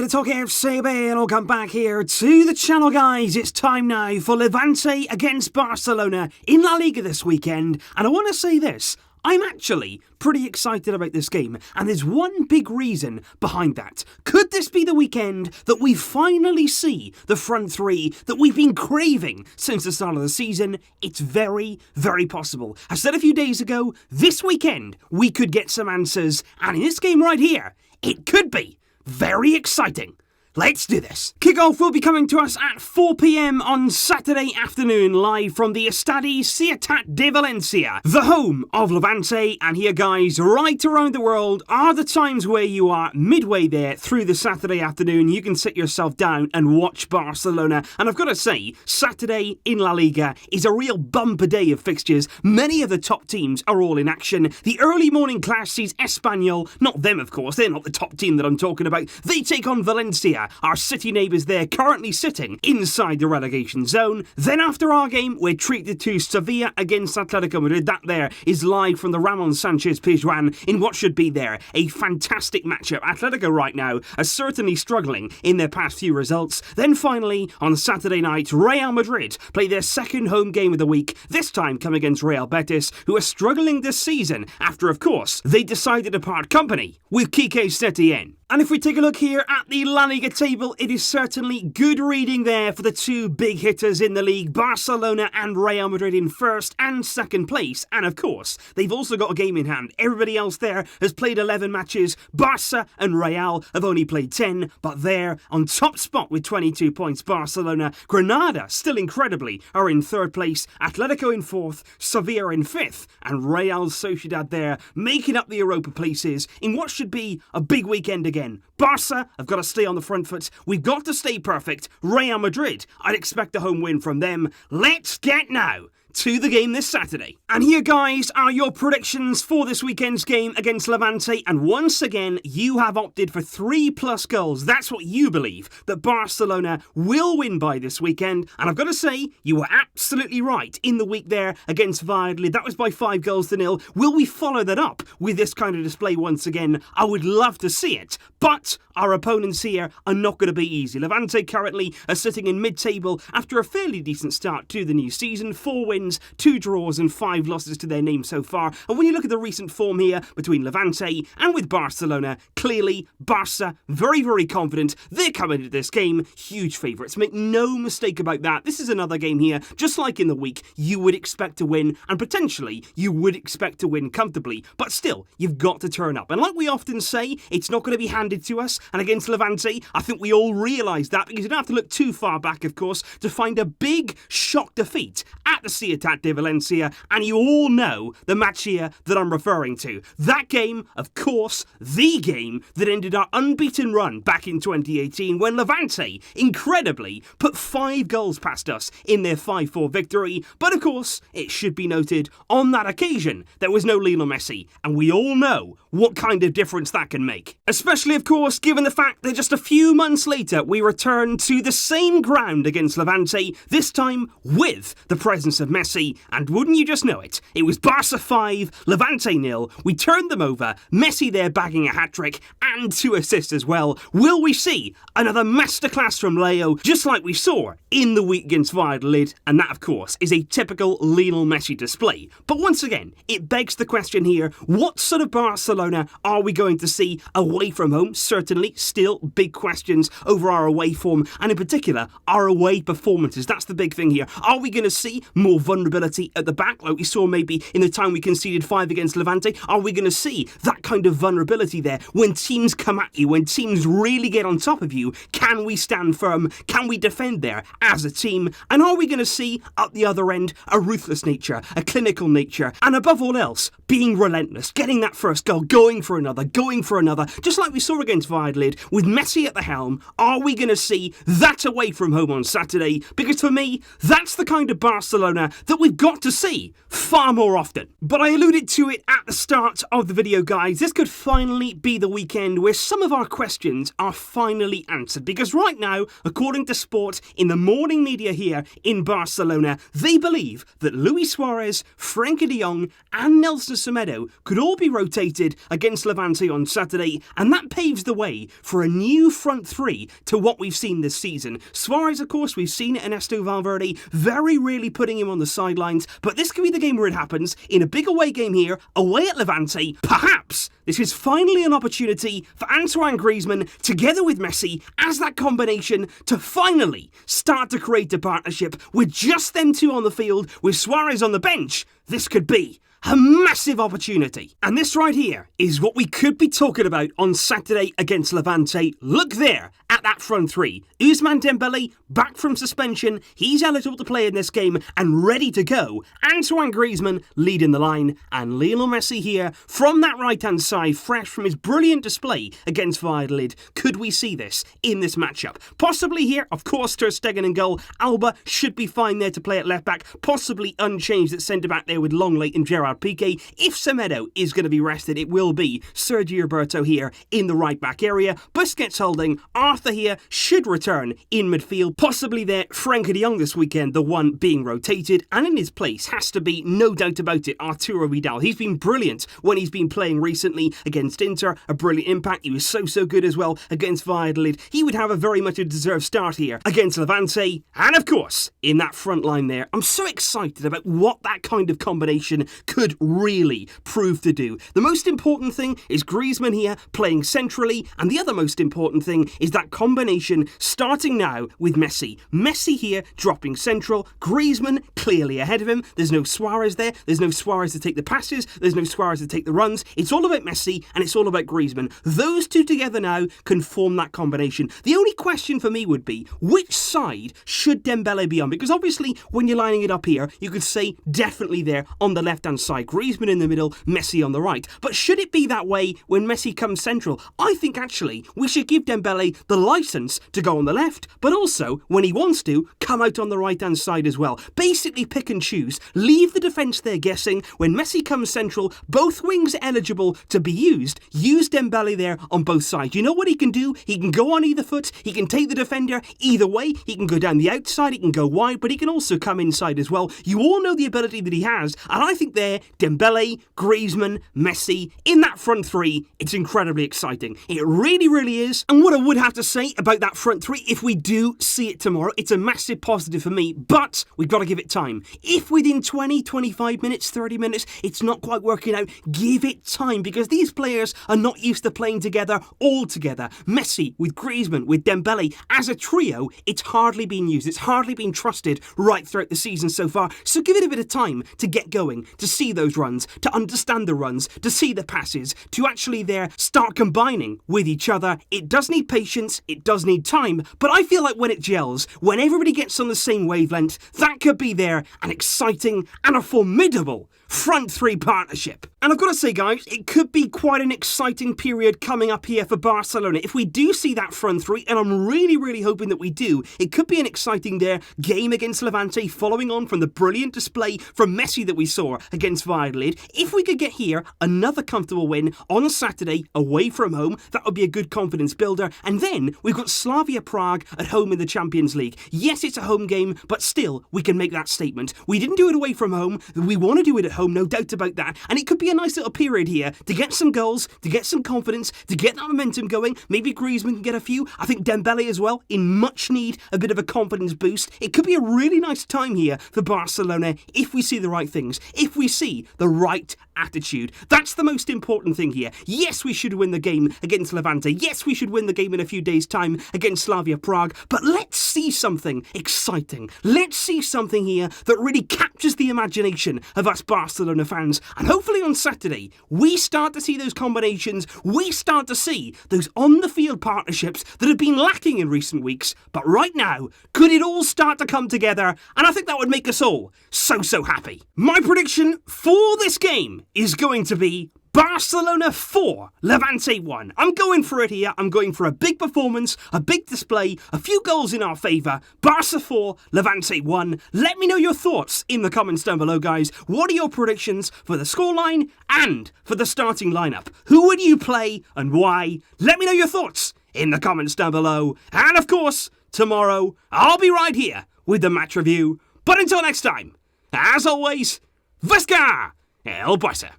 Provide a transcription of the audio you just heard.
to TalkFCB and welcome back here to the channel, guys. It's time now for Levante against Barcelona in La Liga this weekend, and I want to say this. I'm actually pretty excited about this game, and there's one big reason behind that. Could this be the weekend that we finally see the front three that we've been craving since the start of the season? It's very, very possible. I said a few days ago, this weekend we could get some answers, and in this game right here, it could be very exciting. Let's do this. Kickoff will be coming to us at 4 p.m. on Saturday afternoon, live from the Estadi Ciutat de Valencia, the home of Levante. And here, guys, right around the world are the times where you are midway there through the Saturday afternoon. You can sit yourself down and watch Barcelona. And I've got to say, Saturday in La Liga is a real bumper day of fixtures. Many of the top teams are all in action. The early morning clash sees Espanyol, not them, of course, they're not the top team that I'm talking about. They take on Valencia, our city neighbours there, currently sitting inside the relegation zone. Then after our game, we're treated to Sevilla against Atletico Madrid. That there is live from the Ramon Sanchez Pizjuan in what should be there a fantastic matchup. Atletico right now are certainly struggling in their past few results. Then finally, on Saturday night, Real Madrid play their second home game of the week, this time coming against Real Betis, who are struggling this season after, of course, they decided to part company with Quique Setien. And if we take a look here at the La Liga table, it is certainly good reading there for the two big hitters in the league, Barcelona and Real Madrid in first and second place. And of course, they've also got a game in hand. Everybody else there has played 11 matches. Barça and Real have only played 10, but they're on top spot with 22 points. Barcelona, Granada, still incredibly, are in third place. Atletico in fourth, Sevilla in fifth, and Real Sociedad there, making up the Europa places in what should be a big weekend again. Barca have got to stay on the front foot. We've got to stay perfect. Real Madrid, I'd expect a home win from them. Let's get now to the game this Saturday. And here, guys, are your predictions for this weekend's game against Levante. And once again, you have opted for 3+ goals. That's what you believe that Barcelona will win by this weekend. And I've got to say, you were absolutely right in the week there against Valladolid. That was by 5-0. Will we follow that up with this kind of display once again? I would love to see it. But our opponents here are not going to be easy. Levante currently are sitting in mid-table after a fairly decent start to the new season. 4 wins, 2 draws and 5 losses to their name so far. And when you look at the recent form here between Levante and with Barcelona, clearly Barca very, very confident. They're coming into this game huge favourites. Make no mistake about that. This is another game here, just like in the week, you would expect to win, and potentially you would expect to win comfortably. But still, you've got to turn up. And like we often say, it's not going to be handed to us. And against Levante, I think we all realise that, because you don't have to look too far back, of course, to find a big shock defeat at the Ciutat de Valencia, and you all know the match here that I'm referring to. That game, of course, the game that ended our unbeaten run back in 2018 when Levante, incredibly, put 5 goals past us in their 5-4 victory. But of course, it should be noted, on that occasion, there was no Lionel Messi, and we all know what kind of difference that can make. Especially, of course, given the fact that just a few months later, we return to the same ground against Levante, this time with the presence of Messi. And wouldn't you just know it, it was Barca 5, Levante 0. We turned them over, Messi there bagging a hat-trick and 2 assists as well. Will we see another masterclass from Leo, just like we saw in the week against Valladolid? And that, of course, is a typical Lionel Messi display. But once again, it begs the question here, what sort of Barcelona are we going to see away from home? Certainly, still big questions over our away form, and in particular, our away performances. That's the big thing here. Are we going to see more vulnerability at the back, like we saw maybe in the time we conceded 5 against Levante? Are we going to see that kind of vulnerability there when teams come at you, when teams really get on top of you? Can we stand firm? Can we defend there as a team? And are we going to see, at the other end, a ruthless nature, a clinical nature, and above all else, being relentless, getting that first goal, going for another, just like we saw against Valladolid with Messi at the helm? Are we going to see that away from home on Saturday? Because for me, that's the kind of Barcelona that we've got to see far more often. But I alluded to it at the start of the video, guys. This could finally be the weekend where some of our questions are finally answered. Because right now, according to Sport, in the morning media here in Barcelona, they believe that Luis Suarez, Frenkie de Jong and Nelson Semedo could all be rotated against Levante on Saturday, and that paves the way for a new front three to what we've seen this season. Suarez, of course, we've seen Ernesto Valverde very rarely putting him on the sidelines, but this could be the game where it happens in a big away game here, away at Levante. Perhaps this is finally an opportunity for Antoine Griezmann, together with Messi, as that combination to finally start to create a partnership with just them two on the field, with Suarez on the bench. This could be a massive opportunity. And this right here is what we could be talking about on Saturday against Levante. Look there at that front three. Ousmane Dembélé back from suspension. He's eligible to play in this game and ready to go. Antoine Griezmann leading the line, and Lionel Messi here from that right-hand side, fresh from his brilliant display against Valladolid. Could we see this in this matchup? Possibly here, of course, Ter Stegen in goal. Alba should be fine there to play at left back, possibly unchanged at centre-back there with Longley and Gerard Piqué. If Semedo is going to be rested, it will be Sergio Roberto here in the right back area. Busquets holding. Arthur here should return in midfield. Possibly there Frenkie de Jong this weekend, the one being rotated. And in his place has to be, no doubt about it, Arturo Vidal. He's been brilliant when he's been playing recently against Inter. A brilliant impact. He was so good as well against Valladolid. He would have a very much a deserved start here against Levante. And of course, in that front line there, I'm so excited about what that kind of combination could really prove to do. The most important thing is Griezmann here playing centrally, and the other most important thing is that combination starting now with Messi. Messi here dropping central, Griezmann clearly ahead of him. There's no Suarez there. There's no Suarez to take the passes. There's no Suarez to take the runs. It's all about Messi and it's all about Griezmann. Those two together now can form that combination. The only question for me would be, which side should Dembélé be on? Because obviously when you're lining it up here, you could say definitely there on the left-hand side, Griezmann in the middle, Messi on the right. But should it be that way when Messi comes central? I think actually we should give Dembélé the licence to go on the left, but also, when he wants to, come out on the right-hand side as well. Basically pick and choose. Leave the defence there guessing. When Messi comes central, both wings eligible to be used. Use Dembélé there on both sides. You know what he can do? He can go on either foot. He can take the defender either way. He can go down the outside. He can go wide, but he can also come inside as well. You all know the ability that he has, and I think there, Dembélé, Griezmann, Messi, in that front three, it's incredibly exciting. It really is. And what I would have to say about that front three, if we do see it tomorrow, it's a massive positive for me, but we've got to give it time. If within 20, 25 minutes, 30 minutes, it's not quite working out, give it time, because these players are not used to playing together all together. Messi with Griezmann, with Dembélé, as a trio, it's hardly been used. It's hardly been trusted right throughout the season so far. So give it a bit of time to get going, to see those runs, to understand the runs, to see the passes, to actually there start combining with each other. It does need patience, it does need time, but I feel like when it gels, when everybody gets on the same wavelength, that could be there an exciting and a formidable front three partnership. And I've got to say, guys, it could be quite an exciting period coming up here for Barcelona. If we do see that front three, and I'm really hoping that we do, it could be an exciting there game against Levante, following on from the brilliant display from Messi that we saw against Valladolid. If we could get here another comfortable win on Saturday away from home, that would be a good confidence builder. And then we've got Slavia Prague at home in the Champions League. Yes, it's a home game, but still we can make that statement. We didn't do it away from home. We want to do it at home, no doubt about that. And it could be a nice little period here to get some goals, to get some confidence, to get that momentum going. Maybe Griezmann can get a few. I think Dembélé as well, in much need, a bit of a confidence boost. It could be a really nice time here for Barcelona if we see the right things, if we see the right attitude. That's the most important thing here. Yes, we should win the game against Levante. Yes, we should win the game in a few days' time against Slavia Prague. But let's see something exciting. Let's see something here that really captures the imagination of us Barcelona fans. And hopefully on Saturday, we start to see those combinations. We start to see those on-the-field partnerships that have been lacking in recent weeks. But right now, could it all start to come together? And I think that would make us all so happy. My prediction for this game is going to be Barcelona 4, Levante 1. I'm going for it here. I'm going for a big performance, a big display, a few goals in our favour. Barca 4, Levante 1. Let me know your thoughts in the comments down below, guys. What are your predictions for the scoreline and for the starting lineup? Who would you play and why? Let me know your thoughts in the comments down below. And of course, tomorrow, I'll be right here with the match review. But until next time, as always, Visca El Barça.